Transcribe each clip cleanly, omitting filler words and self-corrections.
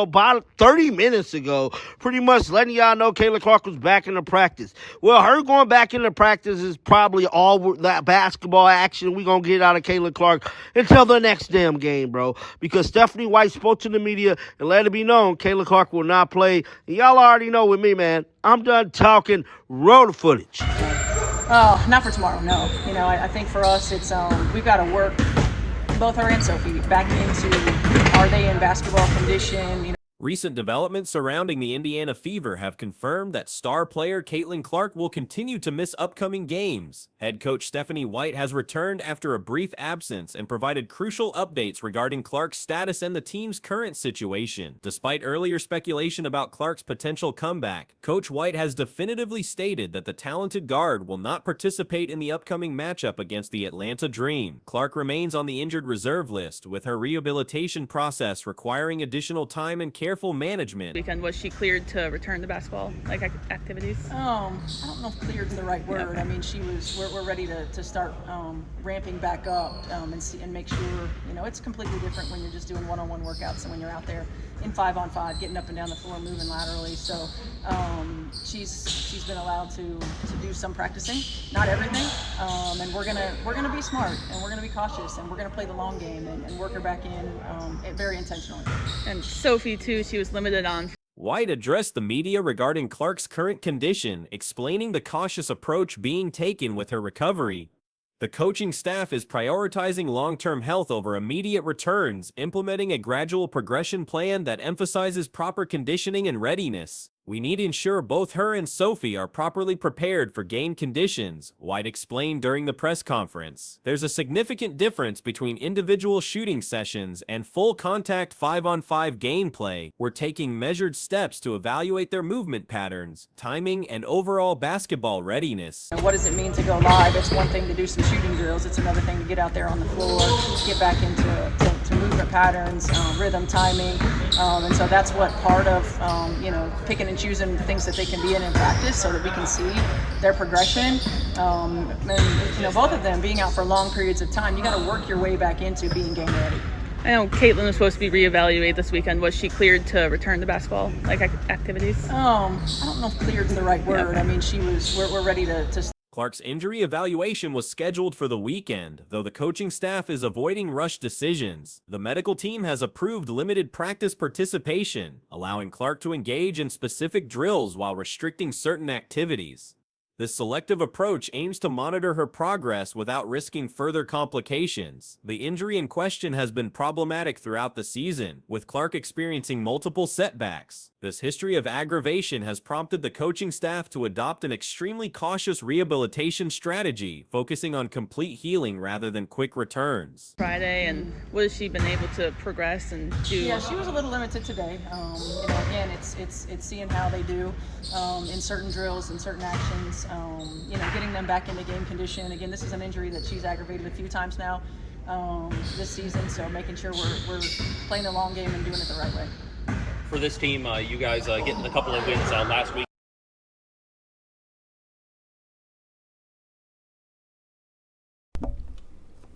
About 30 minutes ago, pretty much letting y'all know Kayla Clark was back into practice. Well, her going back into practice is probably all that basketball action we going to get out of Kayla Clark until the next damn game, bro. Because Stephanie White spoke to the media and let it be known Kayla Clark will not play. And y'all already know with me, man. I'm done talking. Roll the footage. Oh, not for tomorrow, no. I think for us, it's we've got to work both her and Sophie back into, are they in basketball condition? Recent developments surrounding the Indiana Fever have confirmed that star player Caitlin Clark will continue to miss upcoming games. Head coach Stephanie White has returned after a brief absence and provided crucial updates regarding Clark's status and the team's current situation. Despite earlier speculation about Clark's potential comeback, Coach White has definitively stated that the talented guard will not participate in the upcoming matchup against the Atlanta Dream. Clark remains on the injured reserve list, with her rehabilitation process requiring additional time and careful management. Weekend, was she cleared to return to basketball activities? I don't know if cleared is the right word. Yeah. I mean, we're ready to start ramping back up and make sure, it's completely different when you're just doing one-on-one workouts and when you're out there in 5-on-5, getting up and down the floor, moving laterally. So she's been allowed to do some practicing, not everything, and we're gonna be smart and we're gonna be cautious and we're gonna play the long game and work her back in very intentionally. And Sophie too, she was limited on. White addressed the media regarding Clark's current condition, explaining the cautious approach being taken with her recovery. The coaching staff is prioritizing long-term health over immediate returns, implementing a gradual progression plan that emphasizes proper conditioning and readiness. We need to ensure both her and Sophie are properly prepared for game conditions, White explained during the press conference. There's a significant difference between individual shooting sessions and full contact 5-on-5 gameplay. We're taking measured steps to evaluate their movement patterns, timing, and overall basketball readiness. And what does it mean to go live? It's one thing to do some shooting drills. It's another thing to get out there on the floor, get back into movement patterns, rhythm, timing, and so that's what part of picking and choosing the things that they can be in practice, so that we can see their progression. And both of them being out for long periods of time, you got to work your way back into being game ready. I know Caitlin was supposed to be reevaluated this weekend. Was she cleared to return to basketball activities? I don't know if cleared is the right word. Yeah. I mean, we're ready to. Clark's injury evaluation was scheduled for the weekend, though the coaching staff is avoiding rush decisions. The medical team has approved limited practice participation, allowing Clark to engage in specific drills while restricting certain activities. This selective approach aims to monitor her progress without risking further complications. The injury in question has been problematic throughout the season, with Clark experiencing multiple setbacks. This history of aggravation has prompted the coaching staff to adopt an extremely cautious rehabilitation strategy, focusing on complete healing rather than quick returns. Friday, and what has she been able to progress and do? Yeah, she was a little limited today. Again, it's seeing how they do in certain drills and certain actions. Getting them back into game condition. Again, this is an injury that she's aggravated a few times now this season, so making sure we're playing the long game and doing it the right way. For this team, you guys getting a couple of wins last week.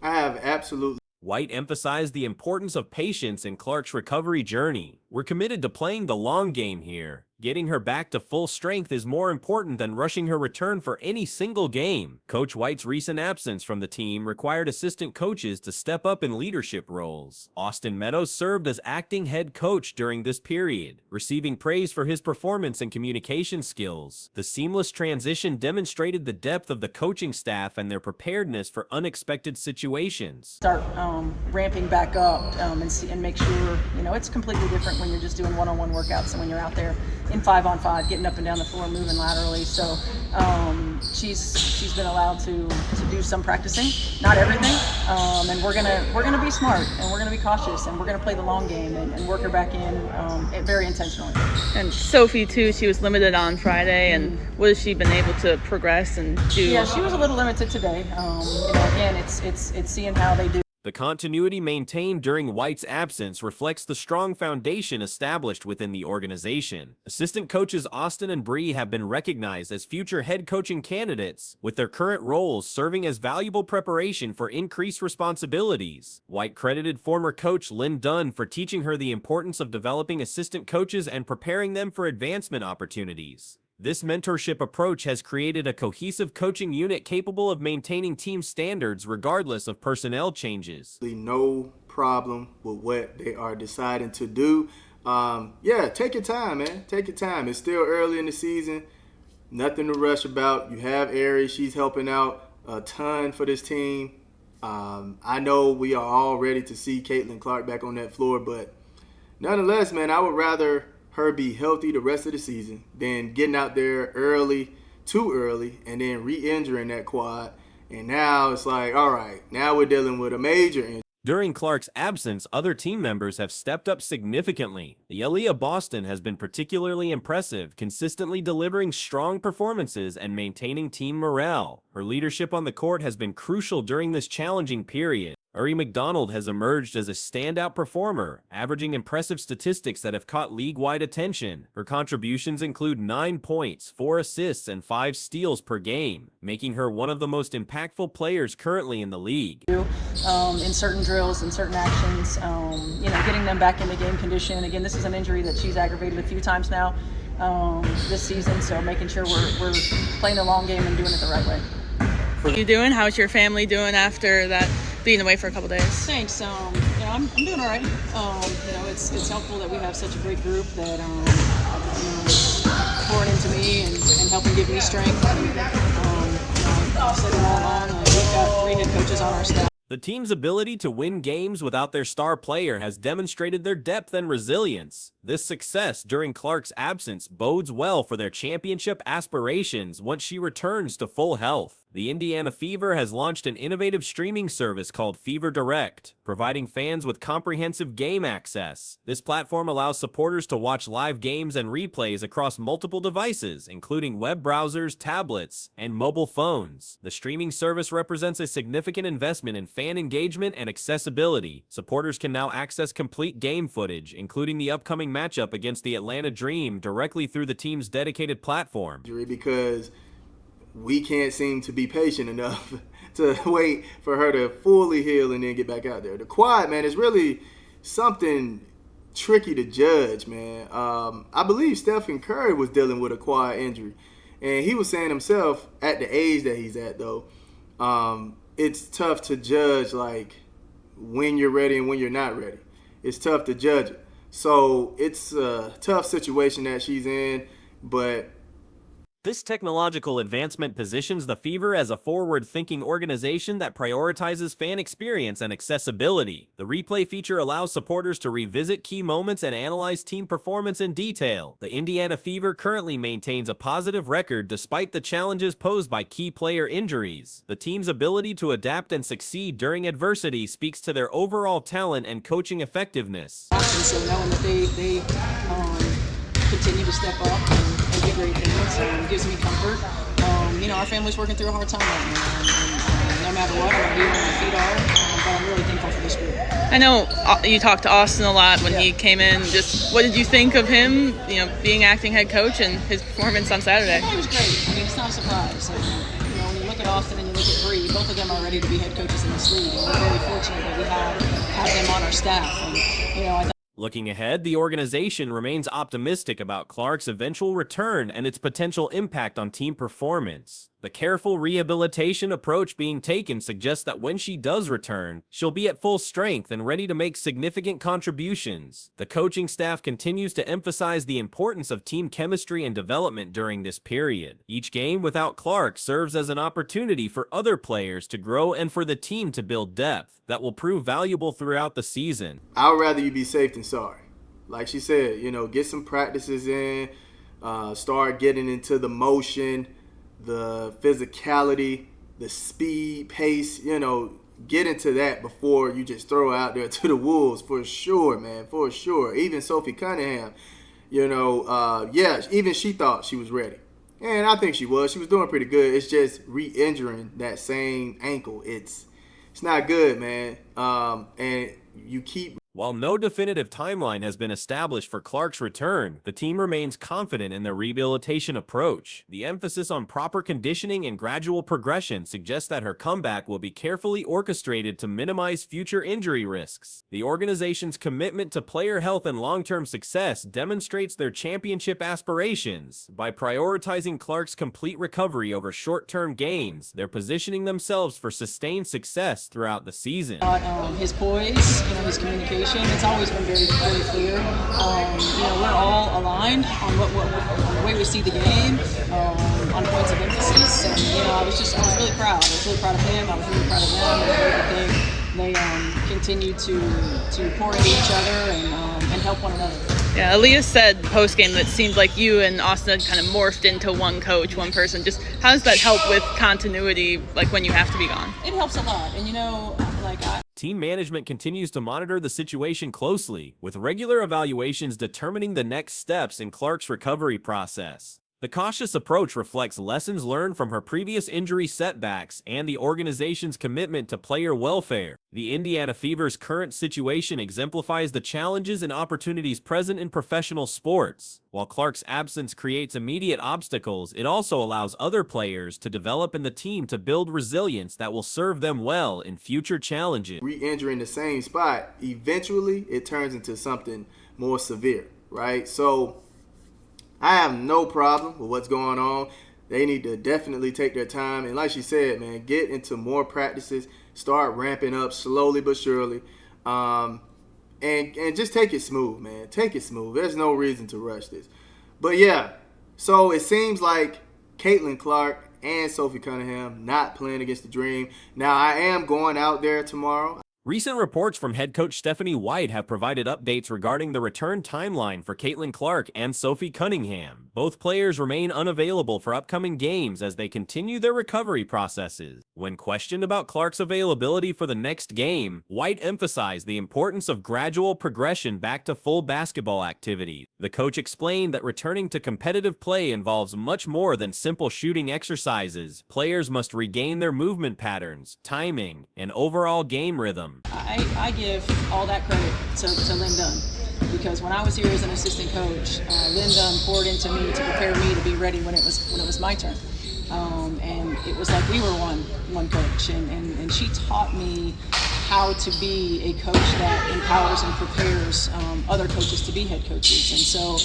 I have absolutely. White emphasized the importance of patience in Clark's recovery journey. We're committed to playing the long game here. Getting her back to full strength is more important than rushing her return for any single game. Coach White's recent absence from the team required assistant coaches to step up in leadership roles. Austin Meadows served as acting head coach during this period, receiving praise for his performance and communication skills. The seamless transition demonstrated the depth of the coaching staff and their preparedness for unexpected situations. Start ramping back up and make sure, it's completely different when you're just doing one-on-one workouts and when you're out there in 5-on-5, getting up and down the floor, moving laterally. So she's been allowed to do some practicing, not everything, and we're gonna be smart and we're gonna be cautious and we're gonna play the long game and work her back in very intentionally. And Sophie too, she was limited on Friday, and what has she been able to progress and do? Yeah, she was a little limited today. Again, it's seeing how they do. The continuity maintained during White's absence reflects the strong foundation established within the organization. Assistant coaches Austin and Bree have been recognized as future head coaching candidates, with their current roles serving as valuable preparation for increased responsibilities. White credited former coach Lynn Dunn for teaching her the importance of developing assistant coaches and preparing them for advancement opportunities. This mentorship approach has created a cohesive coaching unit capable of maintaining team standards regardless of personnel changes. No problem with what they are deciding to do. Yeah, take your time, man. Take your time. It's still early in the season. Nothing to rush about. You have Aries. She's helping out a ton for this team. I know we are all ready to see Caitlin Clark back on that floor, but nonetheless, man, I would rather her be healthy the rest of the season than getting out there too early, and then re-injuring that quad. And now it's like, all right, now we're dealing with a major injury. During Clark's absence, other team members have stepped up significantly. The Aaliyah Boston has been particularly impressive, consistently delivering strong performances and maintaining team morale. Her leadership on the court has been crucial during this challenging period. Uri McDonald has emerged as a standout performer, averaging impressive statistics that have caught league-wide attention. Her contributions include 9 points, 4 assists, and 5 steals per game, making her one of the most impactful players currently in the league. In certain drills and certain actions, getting them back into game condition. Again, this is an injury that she's aggravated a few times now this season, so making sure we're playing the long game and doing it the right way. How are you doing? How's your family doing after that being away for a couple days? Thanks. I'm doing all right. It's helpful that we have such a great group that pouring into me and helping give me strength. I've said it all along. We've got 3 head coaches on our staff. The team's ability to win games without their star player has demonstrated their depth and resilience. This success during Clark's absence bodes well for their championship aspirations once she returns to full health. The Indiana Fever has launched an innovative streaming service called Fever Direct, providing fans with comprehensive game access. This platform allows supporters to watch live games and replays across multiple devices, including web browsers, tablets, and mobile phones. The streaming service represents a significant investment in fan engagement and accessibility. Supporters can now access complete game footage, including the upcoming matchup against the Atlanta Dream, directly through the team's dedicated platform. Because we can't seem to be patient enough to wait for her to fully heal and then get back out there. The quad, man, is really something tricky to judge, man. I believe Stephen Curry was dealing with a quad injury, and he was saying himself, at the age that he's at, though, it's tough to judge, like, when you're ready and when you're not ready. It's tough to judge it. So it's a tough situation that she's in, but this technological advancement positions the Fever as a forward-thinking organization that prioritizes fan experience and accessibility. The replay feature allows supporters to revisit key moments and analyze team performance in detail. The Indiana Fever currently maintains a positive record despite the challenges posed by key player injuries. The team's ability to adapt and succeed during adversity speaks to their overall talent and coaching effectiveness. So knowing that they continue to step up and do great things gives me comfort. Our family's working through a hard time right now, and no matter what, I'm going to be where my feet are, but I'm really thankful for this group. I know you talked to Austin a lot when he came in. Just what did you think of him, being acting head coach and his performance on Saturday? I thought he was great. I mean, it's not a surprise. When you look at Austin and you look at Bree, both of them are ready to be head coaches in this league, and we're very fortunate that we have them on our staff. And, I thought Looking ahead, the organization remains optimistic about Clark's eventual return and its potential impact on team performance. The careful rehabilitation approach being taken suggests that when she does return, she'll be at full strength and ready to make significant contributions. The coaching staff continues to emphasize the importance of team chemistry and development during this period. Each game without Clark serves as an opportunity for other players to grow and for the team to build depth that will prove valuable throughout the season. I would rather you be safe than sorry. Like she said, get some practices in, start getting into the motion, the physicality, the speed, pace, get into that before you just throw out there to the wolves, for sure, man, for sure. Even Sophie Cunningham, even she thought she was ready. And I think she was. She was doing pretty good. It's just re-injuring that same ankle. It's It's not good, man. And you keep. While no definitive timeline has been established for Clark's return, the team remains confident in their rehabilitation approach. The emphasis on proper conditioning and gradual progression suggests that her comeback will be carefully orchestrated to minimize future injury risks. The organization's commitment to player health and long-term success demonstrates their championship aspirations. By prioritizing Clark's complete recovery over short-term gains, they're positioning themselves for sustained success throughout the season. His poise, his communication. It's always been very, very clear. We're all aligned on on the way we see the game, on points of emphasis. And I was really proud. I was really proud of him. I was really proud of them. And they continue to pour into each other and help one another. Yeah, Elias said post game that it seemed like you and Austin had kind of morphed into one coach, one person. Just how does that help with continuity, like when you have to be gone? It helps a lot, and Team management continues to monitor the situation closely, with regular evaluations determining the next steps in Clark's recovery process. The cautious approach reflects lessons learned from her previous injury setbacks and the organization's commitment to player welfare. The Indiana Fever's current situation exemplifies the challenges and opportunities present in professional sports. While Clark's absence creates immediate obstacles, it also allows other players to develop in the team to build resilience that will serve them well in future challenges. Re-injuring the same spot, eventually it turns into something more severe, right? So I have no problem with what's going on. They need to definitely take their time. And like she said, man, get into more practices, start ramping up slowly but surely. And just take it smooth, man. Take it smooth. There's no reason to rush this. But yeah, so it seems like Caitlin Clark and Sophie Cunningham not playing against the Dream. Now, I am going out there tomorrow. Recent reports from head coach Stephanie White have provided updates regarding the return timeline for Caitlin Clark and Sophie Cunningham. Both players remain unavailable for upcoming games as they continue their recovery processes. When questioned about Clark's availability for the next game, White emphasized the importance of gradual progression back to full basketball activity. The coach explained that returning to competitive play involves much more than simple shooting exercises. Players must regain their movement patterns, timing, and overall game rhythm. I give all that credit to Lynn Dunn, because when I was here as an assistant coach, Lynn Dunn poured into me to prepare me to be ready when it was my turn. And it was like we were one coach, and she taught me how to be a coach that empowers and prepares other coaches to be head coaches. And so,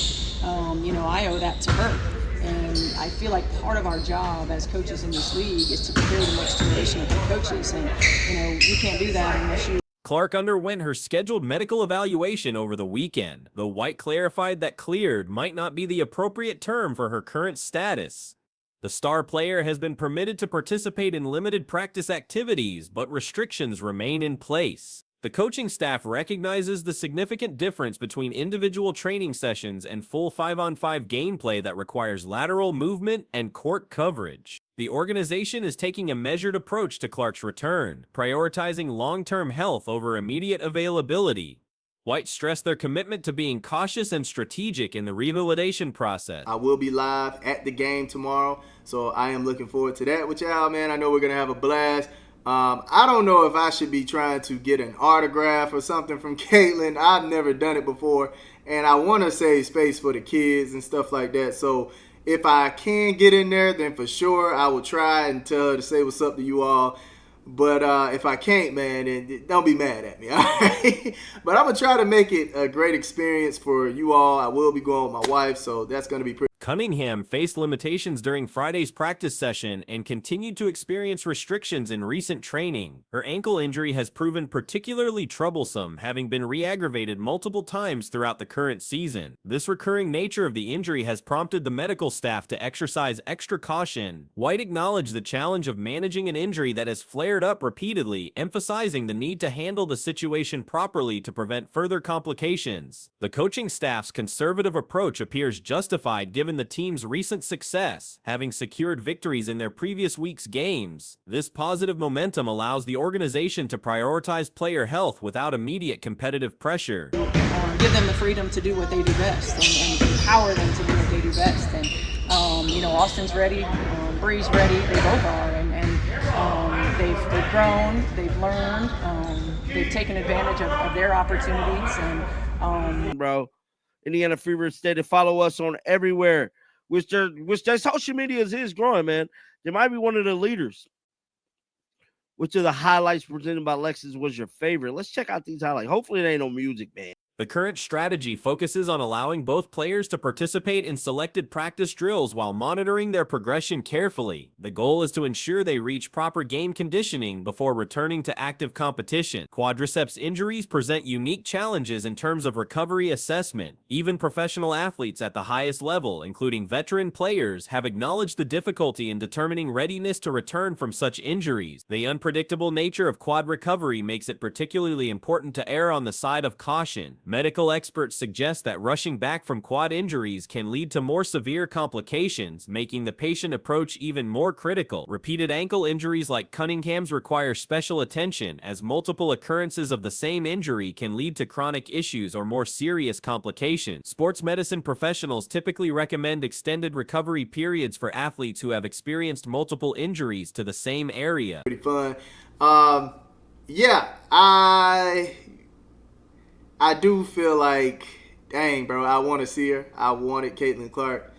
I owe that to her. And I feel like part of our job as coaches in this league is to prepare the next generation of head coaches. And, you can't do that unless you. Clark underwent her scheduled medical evaluation over the weekend, though White clarified that cleared might not be the appropriate term for her current status. The star player has been permitted to participate in limited practice activities, but restrictions remain in place. The coaching staff recognizes the significant difference between individual training sessions and full 5-on-5 gameplay that requires lateral movement and court coverage. The organization is taking a measured approach to Clark's return, prioritizing long-term health over immediate availability. White stressed their commitment to being cautious and strategic in the rehabilitation process. I will be live at the game tomorrow, so I am looking forward to that with y'all, man. I know we're going to have a blast. I don't know if I should be trying to get an autograph or something from Caitlin. I've never done it before, and I want to save space for the kids and stuff like that. So if I can get in there, then for sure I will try and tell her to say what's up to you all. But if I can't, man, then don't be mad at me, all right? But I'm going to try to make it a great experience for you all. I will be going with my wife, so that's going to be pretty. Cunningham faced limitations during Friday's practice session and continued to experience restrictions in recent training. Her ankle injury has proven particularly troublesome, having been re-aggravated multiple times throughout the current season. This recurring nature of the injury has prompted the medical staff to exercise extra caution. White acknowledged the challenge of managing an injury that has flared up repeatedly, emphasizing the need to handle the situation properly to prevent further complications. The coaching staff's conservative approach appears justified given the team's recent success, having secured victories in their previous week's games. This positive momentum allows the organization to prioritize player health without immediate competitive pressure. Give them the freedom to do what they do best and empower them to do what they do best. And, Austin's ready, Bree's ready, they both are. And they've grown, they've learned, they've taken advantage of their opportunities, and bro. Indiana Fever State. Follow us on everywhere, which their social media is growing, man. They might be one of the leaders. Which of the highlights presented by Lexus was your favorite? Let's check out these highlights. Hopefully, there ain't no music, man. The current strategy focuses on allowing both players to participate in selected practice drills while monitoring their progression carefully. The goal is to ensure they reach proper game conditioning before returning to active competition. Quadriceps injuries present unique challenges in terms of recovery assessment. Even professional athletes at the highest level, including veteran players, have acknowledged the difficulty in determining readiness to return from such injuries. The unpredictable nature of quad recovery makes it particularly important to err on the side of caution. Medical experts suggest that rushing back from quad injuries can lead to more severe complications, making the patient approach even more critical. Repeated ankle injuries like Cunningham's require special attention, as multiple occurrences of the same injury can lead to chronic issues or more serious complications. Sports medicine professionals typically recommend extended recovery periods for athletes who have experienced multiple injuries to the same area. Pretty fun. Yeah, I do feel like, dang, bro, I want to see her. I wanted Caitlin Clark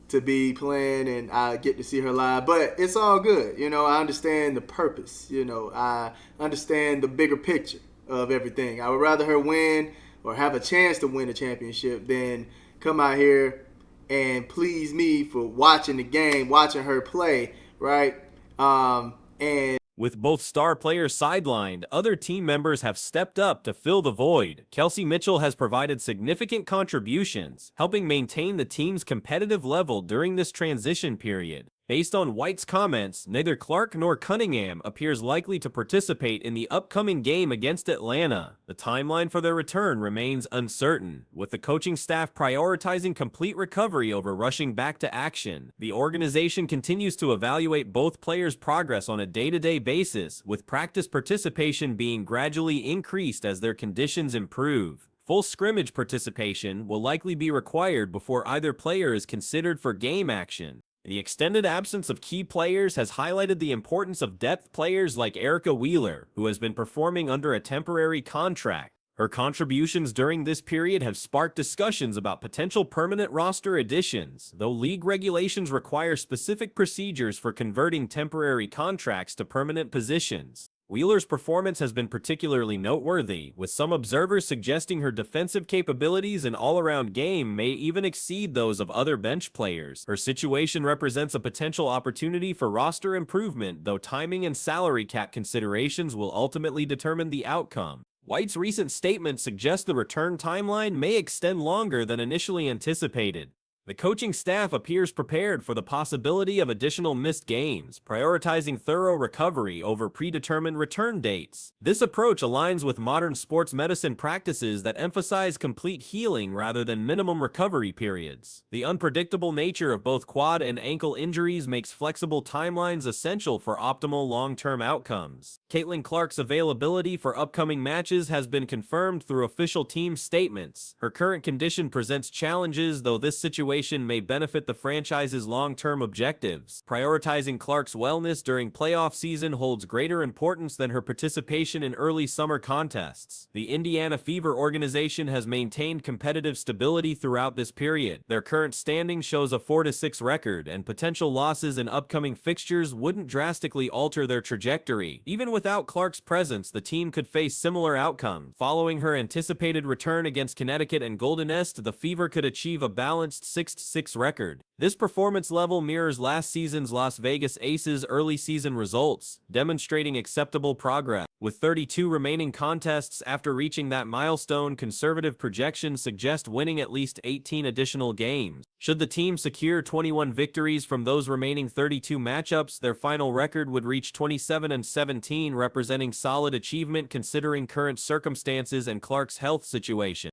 to be playing, and I get to see her live. But it's all good. You know, I understand the purpose. You know, I understand the bigger picture of everything. I would rather her win or have a chance to win a championship than come out here and please me for watching the game, watching her play, right? And with both star players sidelined, other team members have stepped up to fill the void. Kelsey Mitchell has provided significant contributions, helping maintain the team's competitive level during this transition period. Based on White's comments, neither Clark nor Cunningham appears likely to participate in the upcoming game against Atlanta. The timeline for their return remains uncertain, with the coaching staff prioritizing complete recovery over rushing back to action. The organization continues to evaluate both players' progress on a day-to-day basis, with practice participation being gradually increased as their conditions improve. Full scrimmage participation will likely be required before either player is considered for game action. The extended absence of key players has highlighted the importance of depth players like Erica Wheeler, who has been performing under a temporary contract. Her contributions during this period have sparked discussions about potential permanent roster additions, though league regulations require specific procedures for converting temporary contracts to permanent positions. Wheeler's performance has been particularly noteworthy, with some observers suggesting her defensive capabilities and all-around game may even exceed those of other bench players. Her situation represents a potential opportunity for roster improvement, though timing and salary cap considerations will ultimately determine the outcome. White's recent statement suggests the return timeline may extend longer than initially anticipated. The coaching staff appears prepared for the possibility of additional missed games, prioritizing thorough recovery over predetermined return dates. This approach aligns with modern sports medicine practices that emphasize complete healing rather than minimum recovery periods. The unpredictable nature of both quad and ankle injuries makes flexible timelines essential for optimal long-term outcomes. Caitlin Clark's availability for upcoming matches has been confirmed through official team statements. Her current condition presents challenges, though this situation may benefit the franchise's long-term objectives. Prioritizing Clark's wellness during playoff season holds greater importance than her participation in early summer contests. The Indiana Fever organization has maintained competitive stability throughout this period. Their current standing shows a 4-6 record, and potential losses in upcoming fixtures wouldn't drastically alter their trajectory. Even without Clark's presence, the team could face similar outcomes. Following her anticipated return against Connecticut and Golden Est, the Fever could achieve a balanced 6-6 record. This performance level mirrors last season's Las Vegas Aces early season results, demonstrating acceptable progress. With 32 remaining contests after reaching that milestone, conservative projections suggest winning at least 18 additional games. Should the team secure 21 victories from those remaining 32 matchups, their final record would reach 27-17, representing solid achievement considering current circumstances and Clark's health situation.